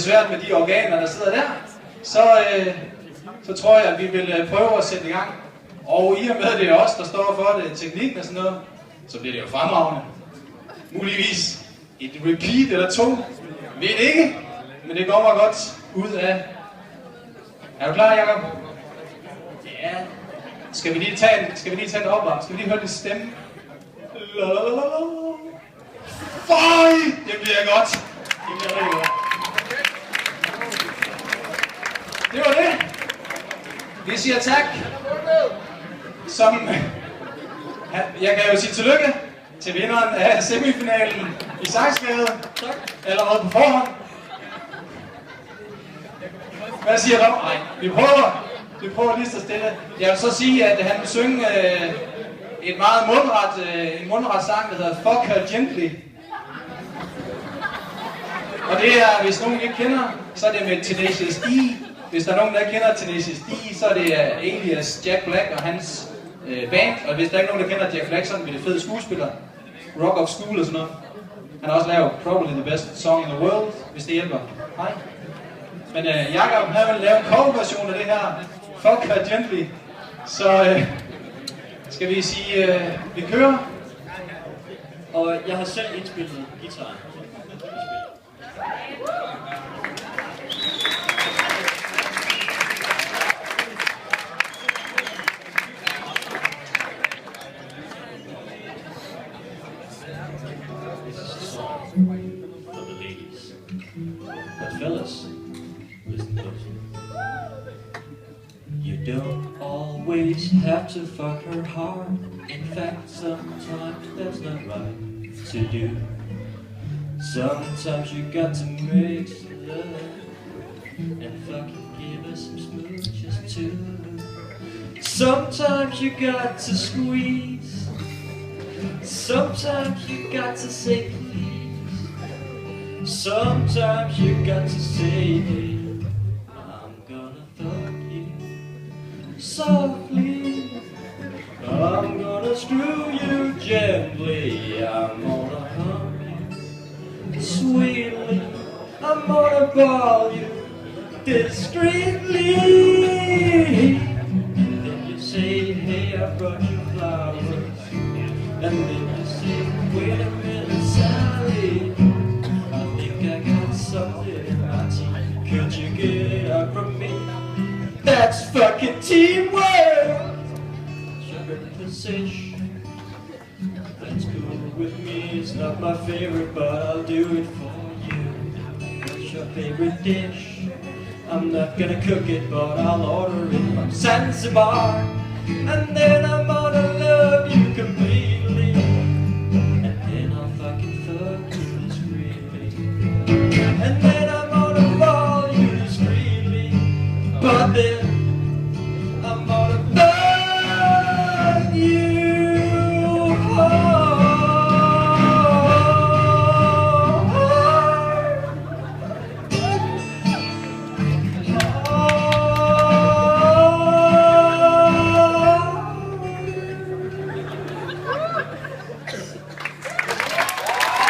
svært med de organer, der sidder der, så tror jeg, at vi vil prøve at sætte i gang. Og i og med, at det er os, der står for det, teknikken og sådan noget, så bliver det jo fremragende. Muligvis et repeat eller 2. Ved ikke, men det går mig godt ud af. Er du klar, Jacob? Ja. Skal vi lige tage en opvarm? Skal vi lige høre det stemme? Føj! Det bliver godt. Det bliver rigtig godt. Det var det. Vi siger tak. Jeg kan jo sige tillykke til vinderen af semifinalen i Saksgade. Tak. Allerede på forhånd. Hvad siger du? Nej, vi prøver lige så stille. Jeg vil så sige, at han vil synge en meget mundret sang, der hedder Fuck Her Gently. Og det er, hvis nogen ikke kender, så er det med Tenacious D. Hvis der er nogen, der ikke kender Tenacious D, så er det alias Jack Black og hans band. Og hvis der ikke er nogen, der kender Jack Black, så er han en fed skuespiller. Rock of School og sådan noget. Han har også lavet Probably the Best Song in the World, hvis det hjælper. Hej. Men Jacob, han vil lave en coverversion af det her Fuck Her Gently. Så skal vi sige, vi kører. Og jeg har selv indspillet guitar. For the ladies. But fellas, listen close. You don't always have to fuck her hard. In fact, sometimes that's not right to do. Sometimes you got to mix love and fucking give us some smooches too. Sometimes you got to squeeze. Sometimes you got to say please. Sometimes you got to say, hey, I'm gonna fuck you softly. I'm gonna screw you gently. I'm gonna hump you sweetly. I'm gonna ball you discreetly. And then you say, hey, I brought you flowers. And then you say, wait a minute, Sally, I think I got something in my teeth. Could you get it up from me? That's fucking teamwork. Position. That's cool with me. It's not my favorite, but I'll do it for you. What's your favorite dish? I'm not gonna cook it, but I'll order it from Zanzibar. And then I'm gonna love you completely.